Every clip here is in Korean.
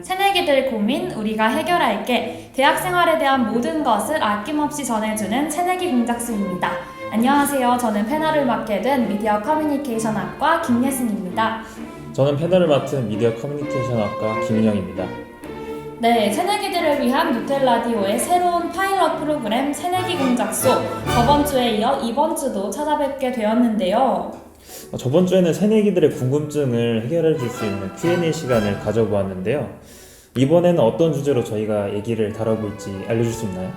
새내기들 고민 우리가 해결할게. 대학 생활에 대한 모든 것을 아낌없이 전해주는 새내기 공작소입니다. 안녕하세요. 저는 패널을 맡게 된 미디어 커뮤니케이션학과 김예승입니다. 저는 패널을 맡은 미디어 커뮤니케이션학과 김인영입니다. 네, 새내기들을 위한 누텔라디오의 새로운 파일럿 프로그램 새내기 공작소. 저번 주에 이어 이번 주도 찾아뵙게 되었는데요. 저번 주에는 새내기들의 궁금증을 해결해 줄 수 있는 Q&A 시간을 가져보았는데요. 이번에는 어떤 주제로 저희가 얘기를 다뤄볼지 알려줄 수 있나요?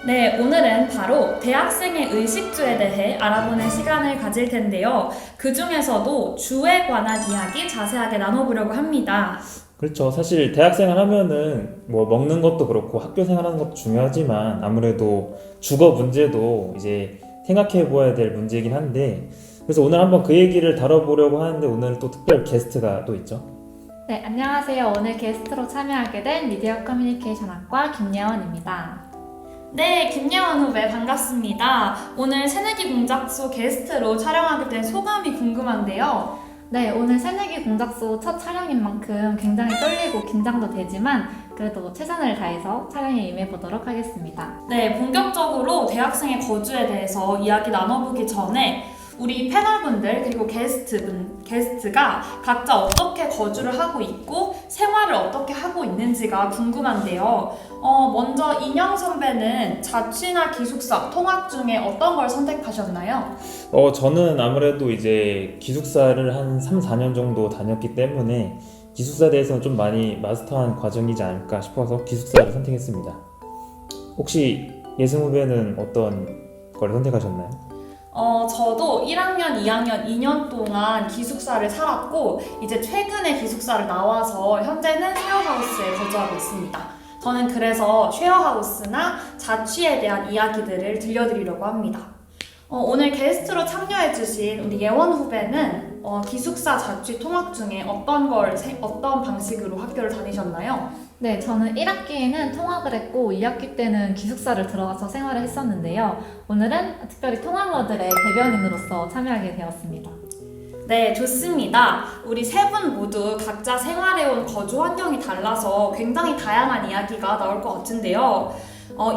네, 오늘은 바로 대학생의 의식주에 대해 알아보는 시간을 가질 텐데요. 그 중에서도 주에 관한 이야기 자세하게 나눠보려고 합니다. 그렇죠. 사실 대학생활 하면은 뭐 먹는 것도 그렇고 학교 생활하는 것도 중요하지만 아무래도 주거 문제도 이제 생각해 보아야 될 문제이긴 한데, 그래서 오늘 한번 그 얘기를 다뤄보려고 하는데 오늘 또 특별 게스트가 또 있죠. 네, 안녕하세요. 오늘 게스트로 참여하게 된 미디어 커뮤니케이션학과 김예원입니다. 네, 김예원 후배 반갑습니다. 오늘 새내기 공작소 게스트로 촬영하게 된 소감이 궁금한데요. 네, 오늘 새내기 공작소 첫 촬영인 만큼 굉장히 떨리고 긴장도 되지만 그래도 최선을 다해서 촬영에 임해보도록 하겠습니다. 네, 본격적으로 대학생의 거주에 대해서 이야기 나눠보기 전에 우리 패널분들 그리고 게스트가 각자 어떻게 거주를 하고 있고 생활을 어떻게 하고 있는지가 궁금한데요. 먼저 인영 선배는 자취나 기숙사, 통학 중에 어떤 걸 선택하셨나요? 저는 아무래도 이제 기숙사를 한 3, 4년 정도 다녔기 때문에 기숙사에 대해서는 좀 많이 마스터한 과정이지 않을까 싶어서 기숙사를 선택했습니다. 혹시 예승 후배는 어떤 걸 선택하셨나요? 저도 1학년, 2학년, 2년 동안 기숙사를 살았고 이제 최근에 기숙사를 나와서 현재는 쉐어하우스에 거주하고 있습니다. 저는 그래서 쉐어하우스나 자취에 대한 이야기들을 들려드리려고 합니다. 오늘 게스트로 참여해주신 우리 예원 후배는 기숙사 자취 통학 중에 어떤 방식으로 학교를 다니셨나요? 네, 저는 1학기에는 통학을 했고 2학기 때는 기숙사를 들어가서 생활을 했었는데요. 오늘은 특별히 통학러들의 대변인으로서 참여하게 되었습니다. 네, 좋습니다. 우리 세 분 모두 각자 생활해온 거주 환경이 달라서 굉장히 다양한 이야기가 나올 것 같은데요.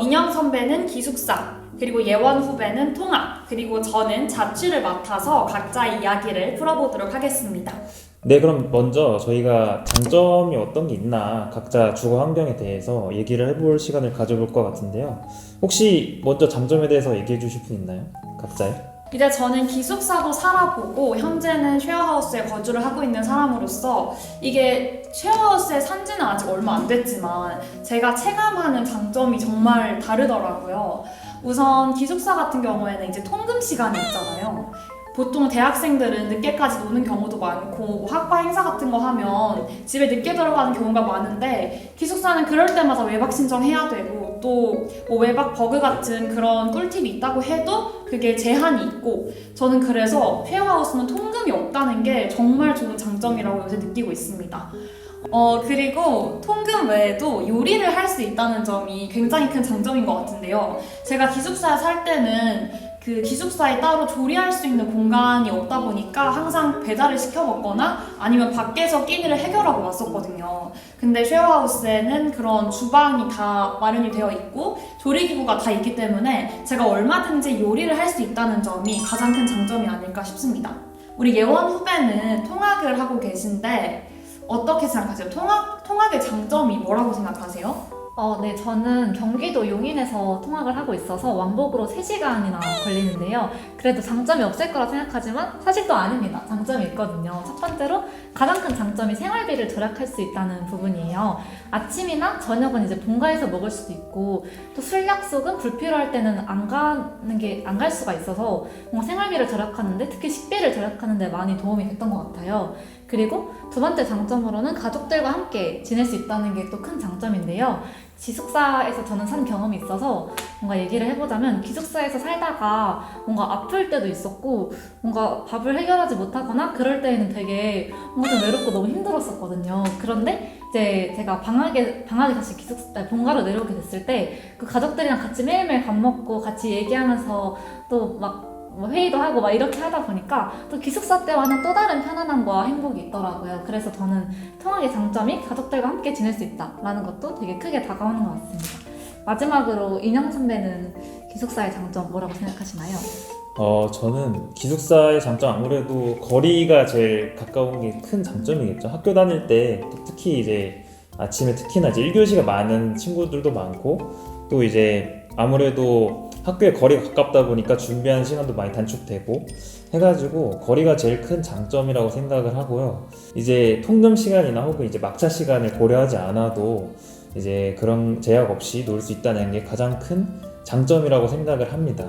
인영 선배는 기숙사, 그리고 예원 후배는 통학, 그리고 저는 자취를 맡아서 각자의 이야기를 풀어보도록 하겠습니다. 네, 그럼 먼저 저희가 장점이 어떤 게 있나 각자 주거 환경에 대해서 얘기를 해볼 시간을 가져볼 것 같은데요. 혹시 먼저 장점에 대해서 얘기해 주실 분 있나요? 각자요? 이제 저는 기숙사도 살아보고 현재는 쉐어하우스에 거주를 하고 있는 사람으로서 이게 쉐어하우스에 산 지는 아직 얼마 안 됐지만 제가 체감하는 장점이 정말 다르더라고요. 우선 기숙사 같은 경우에는 이제 통금 시간이 있잖아요. 보통 대학생들은 늦게까지 노는 경우도 많고 뭐 학과 행사 같은 거 하면 집에 늦게 들어가는 경우가 많은데 기숙사는 그럴 때마다 외박 신청해야 되고 또 뭐 외박 버그 같은 그런 꿀팁이 있다고 해도 그게 제한이 있고 저는 그래서 쉐어하우스는 통금이 없다는 게 정말 좋은 장점이라고 요새 느끼고 있습니다. 그리고 통금 외에도 요리를 할 수 있다는 점이 굉장히 큰 장점인 것 같은데요. 제가 기숙사에 살 때는 그 기숙사에 따로 조리할 수 있는 공간이 없다 보니까 항상 배달을 시켜 먹거나 아니면 밖에서 끼니를 해결하고 왔었거든요. 근데 쉐어하우스에는 그런 주방이 다 마련이 되어 있고 조리기구가 다 있기 때문에 제가 얼마든지 요리를 할 수 있다는 점이 가장 큰 장점이 아닐까 싶습니다. 우리 예원 후배는 통학을 하고 계신데 어떻게 생각하세요? 통학의 장점이 뭐라고 생각하세요? 네, 저는 경기도 용인에서 통학을 하고 있어서 왕복으로 3시간이나 걸리는데요. 그래도 장점이 없을 거라 생각하지만 사실 또 아닙니다. 장점이 있거든요. 첫 번째로 가장 큰 장점이 생활비를 절약할 수 있다는 부분이에요. 아침이나 저녁은 이제 본가에서 먹을 수도 있고 또 술 약속은 불필요할 때는 안 갈 수가 있어서 뭔가 생활비를 절약하는데 특히 식비를 절약하는데 많이 도움이 됐던 것 같아요. 그리고 두 번째 장점으로는 가족들과 함께 지낼 수 있다는 게 또 큰 장점인데요. 기숙사에서 저는 산 경험이 있어서 뭔가 얘기를 해보자면 기숙사에서 살다가 뭔가 아플 때도 있었고 뭔가 밥을 해결하지 못하거나 그럴 때에는 되게 뭔가 좀 외롭고 너무 힘들었었거든요. 그런데 이제 제가 방학에 다시 본가로 내려오게 됐을 때 그 가족들이랑 같이 매일매일 밥 먹고 같이 얘기하면서 또 막 뭐 회의도 하고 막 이렇게 하다 보니까 또 기숙사 때와는 또 다른 편안함과 행복이 있더라고요. 그래서 저는 통학의 장점이 가족들과 함께 지낼 수 있다라는 것도 되게 크게 다가오는 것 같습니다. 마지막으로 인형 선배는 기숙사의 장점 뭐라고 생각하시나요? 저는 기숙사의 장점 아무래도 거리가 제일 가까운 게 큰 장점이겠죠. 학교 다닐 때 특히 이제 아침에 특히나 이제 1교시가 많은 친구들도 많고 또 이제 아무래도 학교에 거리가 가깝다 보니까 준비하는 시간도 많이 단축되고 해가지고 거리가 제일 큰 장점이라고 생각을 하고요. 이제 통금 시간이나 혹은 이제 막차 시간을 고려하지 않아도 이제 그런 제약 없이 놀 수 있다는 게 가장 큰 장점이라고 생각을 합니다.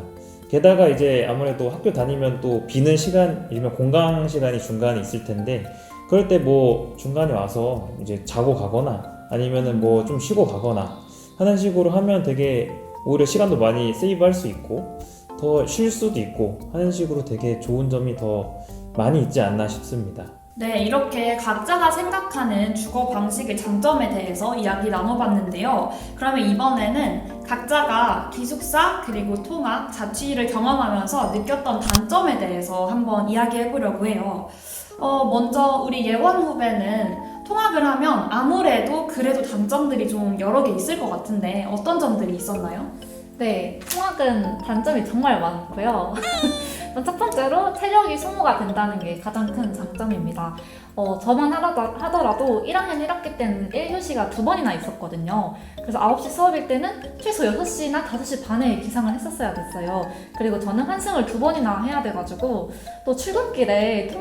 게다가 이제 아무래도 학교 다니면 또 비는 시간, 일명 공강 시간이 중간에 있을 텐데 그럴 때 뭐 중간에 와서 이제 자고 가거나 아니면은 뭐 좀 쉬고 가거나 하는 식으로 하면 되게 오히려 시간도 많이 세이브할 수 있고 더 쉴 수도 있고 하는 식으로 되게 좋은 점이 더 많이 있지 않나 싶습니다. 네, 이렇게 각자가 생각하는 주거 방식의 장점에 대해서 이야기 나눠봤는데요. 그러면 이번에는 각자가 기숙사 그리고 통학, 자취를 경험하면서 느꼈던 단점에 대해서 한번 이야기해보려고 해요. 먼저 우리 예원 후배는 통학을 하면 아무래도 그래도 단점들이 좀 여러 개 있을 것 같은데 어떤 점들이 있었나요? 네, 통학은 단점이 정말 많고요. 첫 번째로 체력이 소모가 된다는 게 가장 큰 장점입니다. 저만 하더라도 1학년 1학기 때는 1교시가 2번이나 있었거든요. 그래서 9시 수업일 때는 최소 6시나 5시 반에 기상을 했었어야 됐어요. 그리고 저는 환승을 2번이나 해야 돼가지고 또 출근길에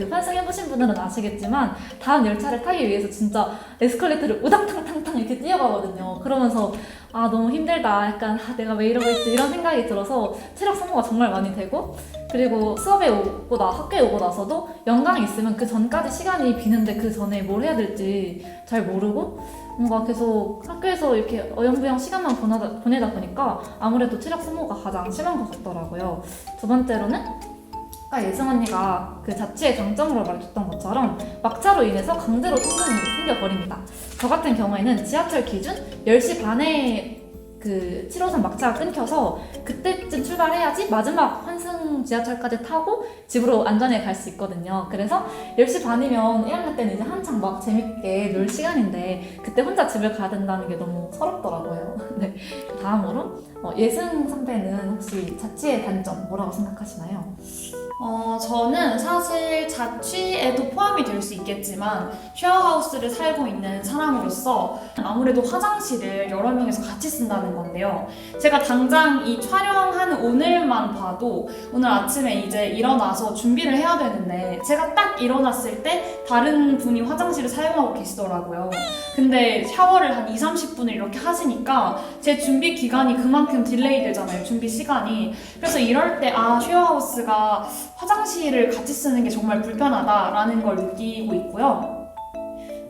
환승해보신 분들은 아시겠지만 다음 열차를 타기 위해서 진짜 에스컬레이터를 우당탕탕탕 이렇게 뛰어가거든요. 그러면서 너무 힘들다. 약간 내가 왜 이러고 있지 이런 생각이 들어서 체력 소모가 정말 많이 되고 그리고 학교에 오고 나서도 연강이 있으면 그 전까지 시간이 비는데 그 전에 뭘 해야 될지 잘 모르고 뭔가 계속 학교에서 이렇게 어영부영 시간만 보내다 보니까 아무래도 체력 소모가 가장 심한 것 같더라고요. 두 번째로는 예승 언니가 그 자취의 장점으로 말해줬던 것처럼 막차로 인해서 강제로 통근이 생겨버립니다. 저 같은 경우에는 지하철 기준 10시 반에 그 7호선 막차가 끊겨서 그때쯤 출발해야지 마지막 환승 지하철까지 타고 집으로 안전하게 갈 수 있거든요. 그래서 10시 반이면 1학년 때는 이제 한창 막 재밌게 놀 시간인데 그때 혼자 집을 가야 된다는 게 너무 서럽더라고요. 네. 다음으로 예승 선배는 혹시 자취의 단점 뭐라고 생각하시나요? 저는 사실 자취에도 포함이 될 수 있겠지만 쉐어하우스를 살고 있는 사람으로서 아무래도 화장실을 여러 명이서 같이 쓴다는 건데요. 제가 당장 이 촬영하는 오늘만 봐도 오늘 아침에 이제 일어나서 준비를 해야 되는데 제가 딱 일어났을 때 다른 분이 화장실을 사용하고 계시더라고요. 근데 샤워를 한 2-30분을 이렇게 하시니까 제 준비 기간이 그만큼 딜레이 되잖아요. 준비 시간이. 그래서 이럴 때 쉐어하우스가 화장실을 같이 쓰는 게 정말 불편하다라는 걸 느끼고 있고요.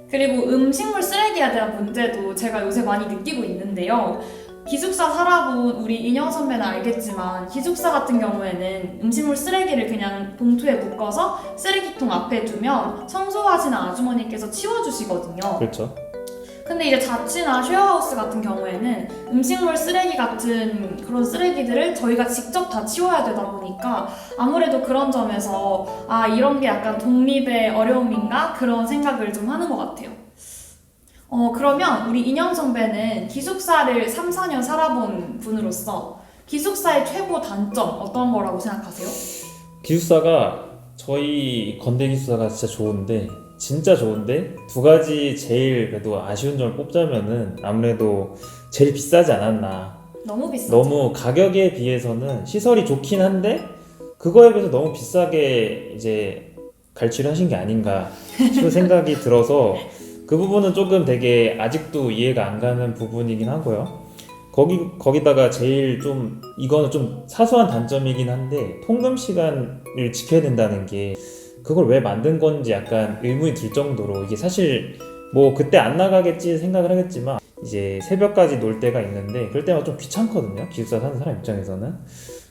그리고 음식물 쓰레기에 대한 문제도 제가 요새 많이 느끼고 있는데요. 기숙사 살아본 우리 인형 선배는 알겠지만 기숙사 같은 경우에는 음식물 쓰레기를 그냥 봉투에 묶어서 쓰레기통 앞에 두면 청소하시는 아주머니께서 치워주시거든요. 그렇죠. 근데 이제 자취나 쉐어하우스 같은 경우에는 음식물 쓰레기 같은 그런 쓰레기들을 저희가 직접 다 치워야 되다 보니까 아무래도 그런 점에서 이런 게 약간 독립의 어려움인가? 그런 생각을 좀 하는 것 같아요. 그러면 우리 인형 선배는 기숙사를 3-4년 살아본 분으로서 기숙사의 최고 단점 어떤 거라고 생각하세요? 기숙사가 저희 건대 기숙사가 진짜 좋은데 두 가지 제일 그래도 아쉬운 점을 뽑자면은 아무래도 제일 비싸지 않았나. 너무 비싸죠? 너무 가격에 비해서는 시설이 좋긴 한데 그거에 비해서 너무 비싸게 이제 갈취를 하신 게 아닌가 싶은 생각이 들어서 그 부분은 조금 되게 아직도 이해가 안 가는 부분이긴 하고요. 거기다가 제일 이거는 좀 사소한 단점이긴 한데 통금 시간을 지켜야 된다는 게 그걸 왜 만든 건지 약간 의문이 들 정도로 이게 사실 뭐 그때 안 나가겠지 생각을 하겠지만 이제 새벽까지 놀 때가 있는데 그럴 때마다 좀 귀찮거든요. 기숙사 사는 사람 입장에서는.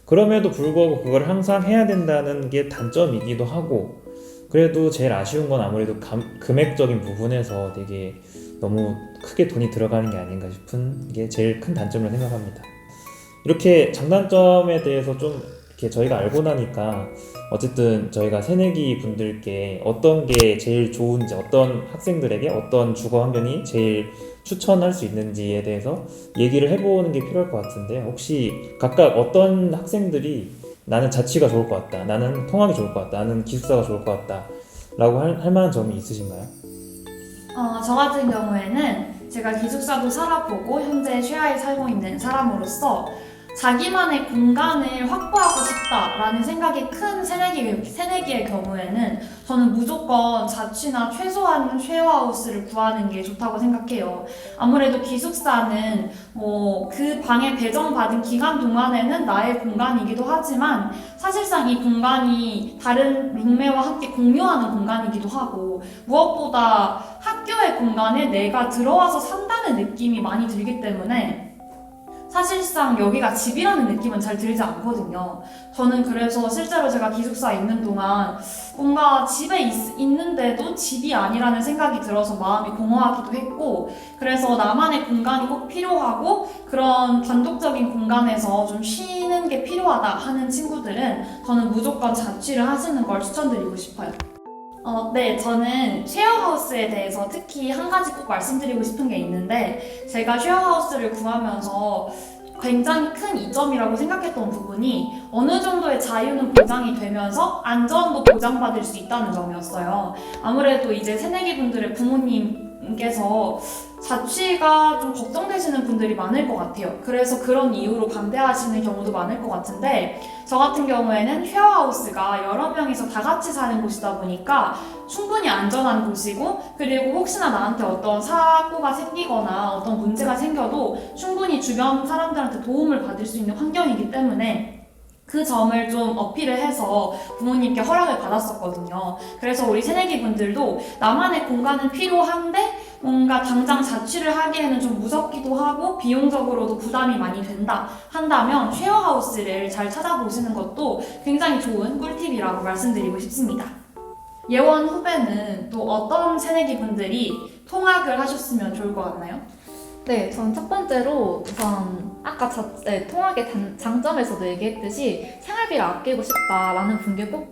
그럼에도 불구하고 그걸 항상 해야 된다는 게 단점이기도 하고 그래도 제일 아쉬운 건 아무래도 금액적인 부분에서 되게 너무 크게 돈이 들어가는 게 아닌가 싶은 게 제일 큰 단점이라고 생각합니다. 이렇게 장단점에 대해서 좀 이렇게 저희가 알고 나니까 어쨌든 저희가 새내기 분들께 어떤 게 제일 좋은지, 어떤 학생들에게 어떤 주거 환경이 제일 추천할 수 있는지에 대해서 얘기를 해보는 게 필요할 것 같은데, 혹시 각각 어떤 학생들이 나는 자취가 좋을 것 같다, 나는 통학이 좋을 것 같다, 나는 기숙사가 좋을 것 같다 라고 할 만한 점이 있으신가요? 저 같은 경우에는 제가 기숙사도 살아보고 현재 쉐어에 살고 있는 사람으로서 자기만의 공간을 확보하고 싶다라는 생각이 큰 새내기의 경우에는 저는 무조건 자취나 최소한 쉐어하우스를 구하는 게 좋다고 생각해요. 아무래도 기숙사는 그 방에 배정받은 기간 동안에는 나의 공간이기도 하지만 사실상 이 공간이 다른 룸메와 함께 공유하는 공간이기도 하고, 무엇보다 학교의 공간에 내가 들어와서 산다는 느낌이 많이 들기 때문에 사실상 여기가 집이라는 느낌은 잘 들지 않거든요. 저는 그래서 실제로 제가 기숙사에 있는 동안 뭔가 집에 있는데도 집이 아니라는 생각이 들어서 마음이 공허하기도 했고, 그래서 나만의 공간이 꼭 필요하고 그런 단독적인 공간에서 좀 쉬는 게 필요하다 하는 친구들은 저는 무조건 자취를 하시는 걸 추천드리고 싶어요. 네, 저는 쉐어하우스에 대해서 특히 한 가지 꼭 말씀드리고 싶은 게 있는데, 제가 쉐어하우스를 구하면서 굉장히 큰 이점이라고 생각했던 부분이 어느 정도의 자유는 보장이 되면서 안전도 보장받을 수 있다는 점이었어요. 아무래도 이제 새내기 분들의 부모님께서 자취가 좀 걱정되시는 분들이 많을 것 같아요. 그래서 그런 이유로 반대하시는 경우도 많을 것 같은데, 저 같은 경우에는 쉐어하우스가 여러 명이서 다 같이 사는 곳이다 보니까 충분히 안전한 곳이고, 그리고 혹시나 나한테 어떤 사고가 생기거나 어떤 문제가 생겨도 충분히 주변 사람들한테 도움을 받을 수 있는 환경이기 때문에 그 점을 좀 어필을 해서 부모님께 허락을 받았었거든요. 그래서 우리 새내기 분들도 나만의 공간은 필요한데 뭔가 당장 자취를 하기에는 좀 무섭기도 하고 비용적으로도 부담이 많이 된다 한다면 쉐어하우스를 잘 찾아보시는 것도 굉장히 좋은 꿀팁이라고 말씀드리고 싶습니다. 예원 후배는 또 어떤 새내기 분들이 통학을 하셨으면 좋을 것 같나요? 네, 전 첫 번째로 우선 아까 통학의 장점에서도 얘기했듯이 생활비를 아끼고 싶다라는 분께 꼭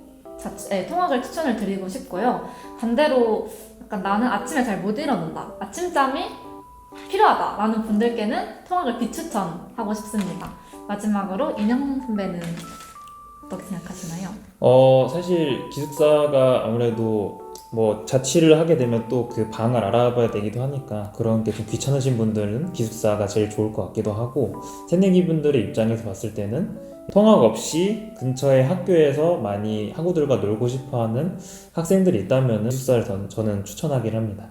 통학을 추천을 드리고 싶고요. 반대로 약간 나는 아침에 잘 못 일어난다, 아침잠이 필요하다라는 분들께는 통학을 비추천하고 싶습니다. 마지막으로 인형 선배는 어떻게 생각하시나요? 사실 기숙사가 아무래도 뭐 자취를 하게 되면 또 그 방을 알아봐야 되기도 하니까 그런 게 좀 귀찮으신 분들은 기숙사가 제일 좋을 것 같기도 하고, 새내기 분들의 입장에서 봤을 때는 통학 없이 근처의 학교에서 많이 학우들과 놀고 싶어하는 학생들이 있다면 기숙사를 저는 추천하긴 합니다.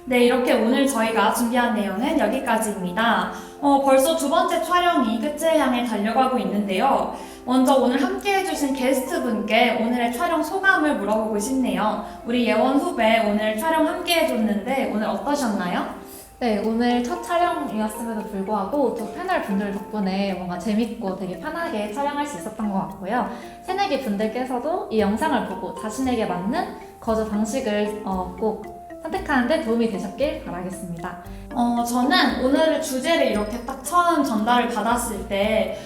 네, 이렇게 오늘 저희가 준비한 내용은 여기까지입니다. 벌써 두 번째 촬영이 끝을 향해 달려가고 있는데요. 먼저 오늘 함께 해주신 게스트분께 오늘의 촬영 소감을 물어보고 싶네요. 우리 예원 후배 오늘 촬영 함께 해줬는데 오늘 어떠셨나요? 네, 오늘 첫 촬영이었음에도 불구하고 또 패널 분들 덕분에 뭔가 재밌고 되게 편하게 촬영할 수 있었던 것 같고요. 새내기 분들께서도 이 영상을 보고 자신에게 맞는 거주 방식을 꼭 선택하는 데 도움이 되셨길 바라겠습니다. 저는 오늘 주제를 이렇게 딱 처음 전달을 받았을 때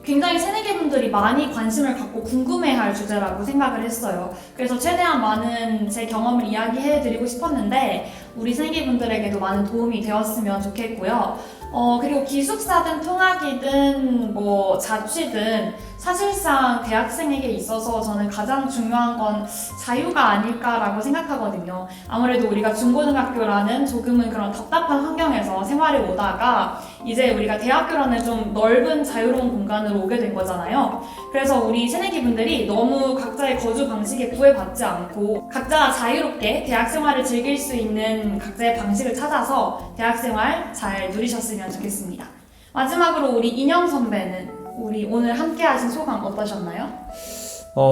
굉장히 새내기분들이 많이 관심을 갖고 궁금해할 주제라고 생각을 했어요. 그래서 최대한 많은 제 경험을 이야기해드리고 싶었는데 우리 새내기분들에게도 많은 도움이 되었으면 좋겠고요. 그리고 기숙사든 통학이든 뭐 자취든 사실상 대학생에게 있어서 저는 가장 중요한 건 자유가 아닐까라고 생각하거든요. 아무래도 우리가 중고등학교라는 조금은 그런 답답한 환경에서 생활해 오다가 이제 우리가 대학교라는 좀 넓은 자유로운 공간으로 오게 된 거잖아요. 그래서 우리 새내기 분들이 너무 각자의 거주 방식에 구애받지 않고 각자 자유롭게 대학 생활을 즐길 수 있는 각자의 방식을 찾아서 대학 생활 잘 누리셨으면 좋겠습니다. 마지막으로 우리 인형 선배는 우리 오늘 함께 하신 소감 어떠셨나요?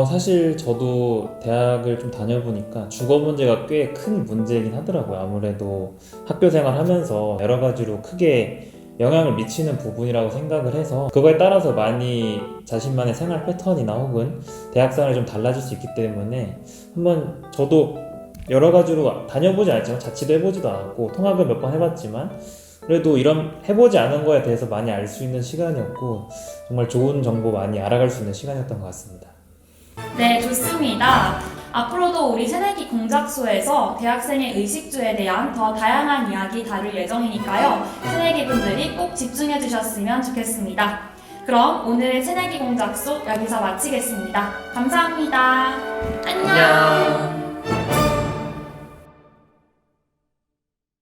사실 저도 대학을 좀 다녀보니까 주거 문제가 꽤 큰 문제이긴 하더라고요. 아무래도 학교 생활하면서 여러 가지로 크게 영향을 미치는 부분이라고 생각을 해서 그거에 따라서 많이 자신만의 생활 패턴이나 혹은 대학 생활이 좀 달라질 수 있기 때문에 한번 저도 여러 가지로 다녀보지 않았지만 자취도 해보지도 않았고 통학을 몇 번 해봤지만 그래도 이런 해보지 않은 거에 대해서 많이 알 수 있는 시간이었고 정말 좋은 정보 많이 알아갈 수 있는 시간이었던 것 같습니다. 네, 좋습니다. 앞으로도 우리 새내기 공작소에서 대학생의 의식주에 대한 더 다양한 이야기 다룰 예정이니까요. 새내기 분들이 꼭 집중해 주셨으면 좋겠습니다. 그럼 오늘의 새내기 공작소 여기서 마치겠습니다. 감사합니다. 안녕!